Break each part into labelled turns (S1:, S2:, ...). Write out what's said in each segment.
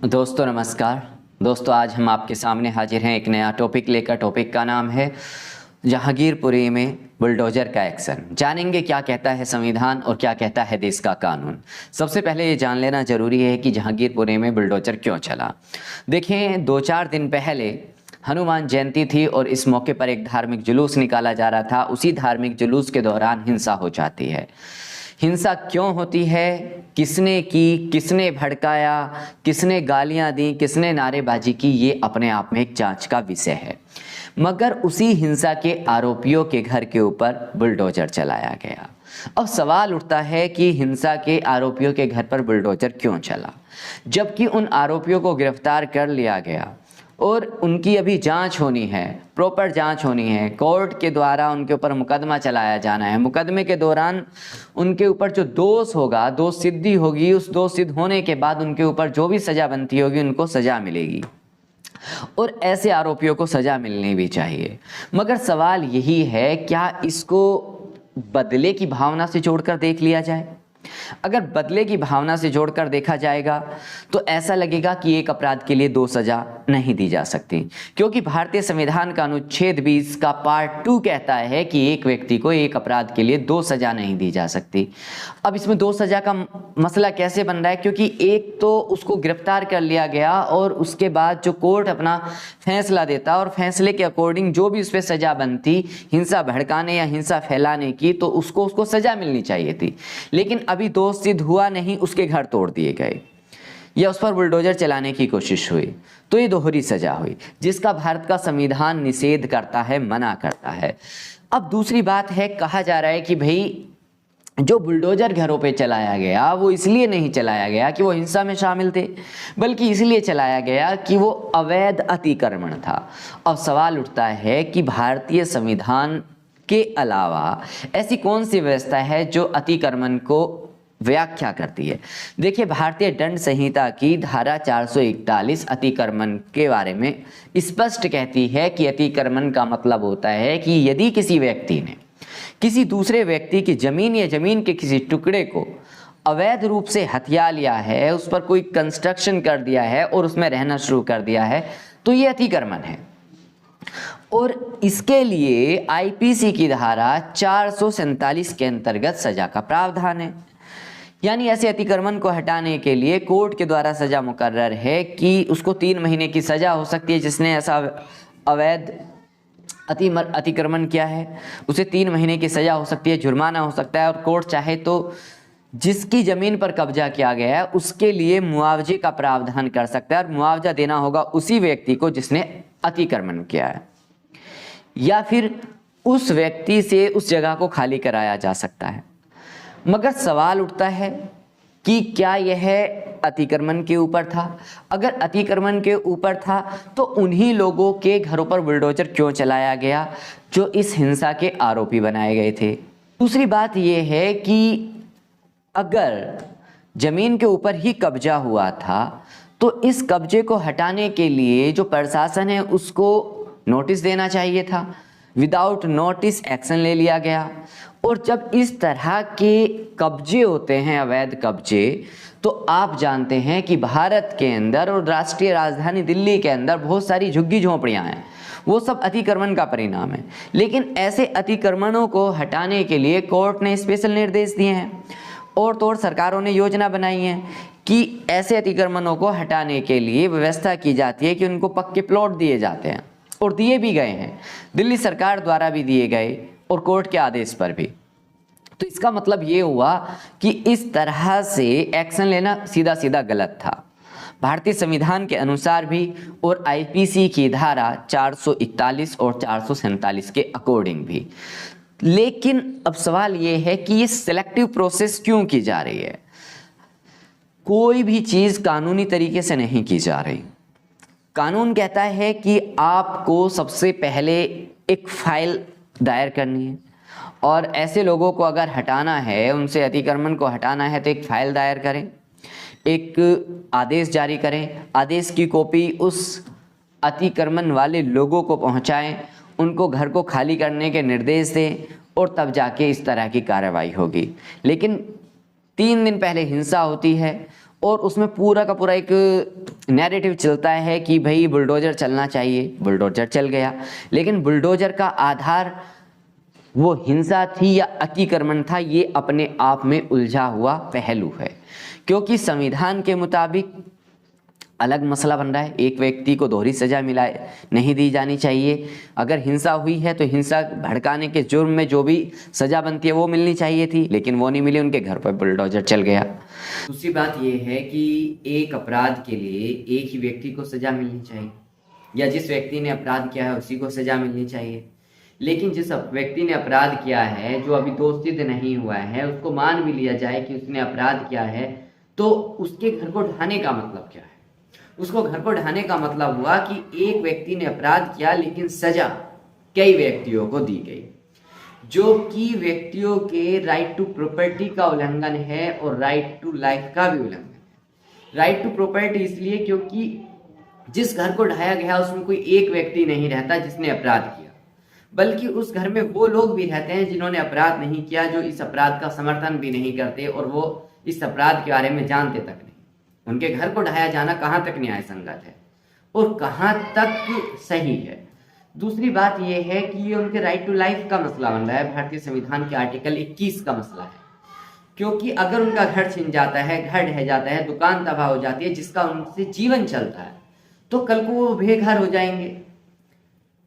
S1: दोस्तों नमस्कार। दोस्तों आज हम आपके सामने हाजिर हैं एक नया टॉपिक लेकर। टॉपिक का नाम है जहांगीरपुरी में बुलडोजर का एक्शन। जानेंगे क्या कहता है संविधान और क्या कहता है देश का कानून। सबसे पहले ये जान लेना जरूरी है कि जहांगीरपुरी में बुलडोजर क्यों चला। देखें, 2-4 दिन पहले हनुमान जयंती थी और इस मौके पर एक धार्मिक जुलूस निकाला जा रहा था। उसी धार्मिक जुलूस के दौरान हिंसा हो जाती है। हिंसा क्यों होती है, किसने की, किसने भड़काया, किसने गालियां दी, किसने नारेबाजी की, ये अपने आप में एक जांच का विषय है। मगर उसी हिंसा के आरोपियों के घर के ऊपर बुलडोजर चलाया गया। अब सवाल उठता है कि हिंसा के आरोपियों के घर पर बुलडोजर क्यों चला, जबकि उन आरोपियों को गिरफ्तार कर लिया गया और उनकी अभी जांच होनी है, प्रॉपर जांच होनी है। कोर्ट के द्वारा उनके ऊपर मुकदमा चलाया जाना है। मुकदमे के दौरान उनके ऊपर जो दोष होगा, दोष सिद्धि होगी, उस दोष सिद्ध होने के बाद उनके ऊपर जो भी सज़ा बनती होगी उनको सज़ा मिलेगी और ऐसे आरोपियों को सज़ा मिलनी भी चाहिए। मगर सवाल यही है, क्या इसको बदले की भावना से जोड़कर देख लिया जाए? अगर बदले की भावना से जोड़कर देखा जाएगा तो ऐसा लगेगा कि एक अपराध के लिए 2 सज़ा नहीं दी जा सकती, क्योंकि भारतीय संविधान का अनुच्छेद 20 का पार्ट 2 कहता है कि एक व्यक्ति को एक अपराध के लिए 2 सज़ा नहीं दी जा सकती। अब इसमें 2 सज़ा का मसला कैसे बन रहा है, क्योंकि एक तो उसको गिरफ्तार कर लिया गया और उसके बाद जो कोर्ट अपना फैसला देता और फैसले के अकॉर्डिंग जो भी उस पर सज़ा बनती हिंसा भड़काने या हिंसा फैलाने की, तो उसको सज़ा मिलनी चाहिए थी। लेकिन अभी दोष सिद्ध हुआ नहीं, उसके घर तोड़ दिए गए या उस पर बुलडोजर चलाने की कोशिश हुई, तो ये दोहरी सजा हुई, जिसका भारत का संविधान निषेध करता है, मना करता है। अब दूसरी बात है, कहा जा रहा है कि भाई जो बुलडोजर घरों पे चलाया गया वो इसलिए नहीं चलाया गया कि वो हिंसा में शामिल थे, बल्कि इसलिए चलाया गया कि वो अवैध अतिक्रमण था। अब सवाल उठता है कि भारतीय संविधान के अलावा ऐसी कौन सी व्यवस्था है जो अतिक्रमण को व्याख्या करती है। देखिए, भारतीय दंड संहिता की धारा 441 अतिक्रमण के बारे में स्पष्ट कहती है कि अतिक्रमण का मतलब होता है कि यदि किसी व्यक्ति ने किसी दूसरे व्यक्ति की जमीन या जमीन के किसी टुकड़े को अवैध रूप से हथिया लिया है, उस पर कोई कंस्ट्रक्शन कर दिया है और उसमें रहना शुरू कर दिया है, तो ये अतिक्रमण है। और इसके लिए आईपीसी की धारा 447 के अंतर्गत सजा का प्रावधान है। यानी ऐसे अतिक्रमण को हटाने के लिए कोर्ट के द्वारा सजा मुकर्रर है कि उसको 3 महीने की सजा हो सकती है। जिसने ऐसा अवैध अतिक्रमण किया है उसे 3 महीने की सजा हो सकती है, जुर्माना हो सकता है, और कोर्ट चाहे तो जिसकी जमीन पर कब्जा किया गया है उसके लिए मुआवजे का प्रावधान कर सकता है, और मुआवजा देना होगा उसी व्यक्ति को जिसने अतिक्रमण किया है, या फिर उस व्यक्ति से उस जगह को खाली कराया जा सकता है। मगर सवाल उठता है कि क्या यह अतिक्रमण के ऊपर था? अगर अतिक्रमण के ऊपर था तो उन्हीं लोगों के घरों पर बुलडोजर क्यों चलाया गया जो इस हिंसा के आरोपी बनाए गए थे? दूसरी बात यह है कि अगर जमीन के ऊपर ही कब्जा हुआ था तो इस कब्जे को हटाने के लिए जो प्रशासन है उसको नोटिस देना चाहिए था। विदाउट नोटिस एक्शन ले लिया गया। और जब इस तरह के कब्जे होते हैं, अवैध कब्जे, तो आप जानते हैं कि भारत के अंदर और राष्ट्रीय राजधानी दिल्ली के अंदर बहुत सारी झुग्गी झोंपड़ियां हैं, वो सब अतिक्रमण का परिणाम है। लेकिन ऐसे अतिक्रमणों को हटाने के लिए कोर्ट ने स्पेशल निर्देश दिए हैं और तो और सरकारों ने योजना बनाई है कि ऐसे अतिक्रमणों को हटाने के लिए व्यवस्था की जाती है कि उनको पक्के प्लॉट दिए जाते हैं, और दिए भी गए हैं, दिल्ली सरकार द्वारा भी दिए गए और कोर्ट के आदेश पर भी। तो इसका मतलब ये हुआ कि इस तरह से एक्शन लेना सीधा सीधा गलत था, भारतीय संविधान के अनुसार भी और आईपीसी की धारा 441 और 447 के अकॉर्डिंग भी। लेकिन अब सवाल ये है कि ये सिलेक्टिव प्रोसेस क्यों की जा रही है? कोई भी चीज़ कानूनी तरीके से नहीं की जा रही। कानून कहता है कि आपको सबसे पहले एक फाइल दायर करनी है, और ऐसे लोगों को अगर हटाना है, उनसे अतिक्रमण को हटाना है, तो एक फाइल दायर करें, एक आदेश जारी करें, आदेश की कॉपी उस अतिक्रमण वाले लोगों को पहुंचाएं, उनको घर को खाली करने के निर्देश दें, और तब जाके इस तरह की कार्रवाई होगी। लेकिन 3 दिन पहले हिंसा होती है और उसमें पूरा का पूरा एक नैरेटिव चलता है कि भाई बुलडोज़र चलना चाहिए, बुलडोज़र चल गया। लेकिन बुलडोज़र का आधार वो हिंसा थी या अतिक्रमण था, ये अपने आप में उलझा हुआ पहलू है। क्योंकि संविधान के मुताबिक अलग मसला बन रहा है, एक व्यक्ति को दोहरी सज़ा नहीं दी जानी चाहिए। अगर हिंसा हुई है तो हिंसा भड़काने के जुर्म में जो भी सज़ा बनती है वो मिलनी चाहिए थी, लेकिन वो नहीं मिली, उनके घर पर बुलडोज़र चल गया। दूसरी बात ये है कि एक अपराध के लिए एक ही व्यक्ति को सज़ा मिलनी चाहिए, या जिस व्यक्ति ने अपराध किया है उसी को सज़ा मिलनी चाहिए। लेकिन जिस व्यक्ति ने अपराध किया है, जो अभी दोषित नहीं हुआ है, उसको मान भी लिया जाए कि उसने अपराध किया है, तो उसके घर को ढाने का मतलब क्या है? उसको घर को ढाने का मतलब हुआ कि एक व्यक्ति ने अपराध किया लेकिन सजा कई व्यक्तियों को दी गई, जो कि व्यक्तियों के राइट टू प्रॉपर्टी का उल्लंघन है और राइट टू लाइफ का भी उल्लंघन है। राइट टू प्रॉपर्टी इसलिए क्योंकि जिस घर को ढाया गया उसमें कोई एक व्यक्ति नहीं रहता जिसने अपराध किया, बल्कि उस घर में वो लोग भी रहते हैं जिन्होंने अपराध नहीं किया, जो इस अपराध का समर्थन भी नहीं करते और वो इस अपराध के बारे में जानते तक नहीं। उनके घर को ढाया जाना कहाँ तक न्याय संगत है और कहाँ तक सही है? दूसरी बात यह है कि ये उनके राइट टू लाइफ का मसला बन रहा है, भारतीय संविधान के आर्टिकल 21 का मसला है। क्योंकि अगर उनका घर छिन जाता है, घर ढह जाता है, दुकान तबाह हो जाती है, जिसका उनसे जीवन चलता है, तो कल को वो बेघर हो जाएंगे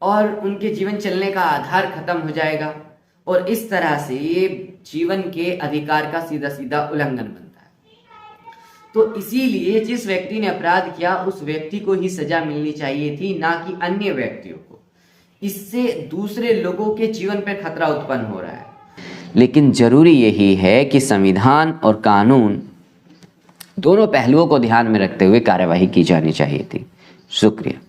S1: और उनके जीवन चलने का आधार खत्म हो जाएगा और इस तरह से जीवन के अधिकार का सीधा सीधा उल्लंघन बनता है। तो इसीलिए जिस व्यक्ति ने अपराध किया उस व्यक्ति को ही सजा मिलनी चाहिए थी, ना कि अन्य व्यक्तियों को। इससे दूसरे लोगों के जीवन पर खतरा उत्पन्न हो रहा है। लेकिन जरूरी यही है कि संविधान और कानून दोनों पहलुओं को ध्यान में रखते हुए कार्यवाही की जानी चाहिए थी। शुक्रिया।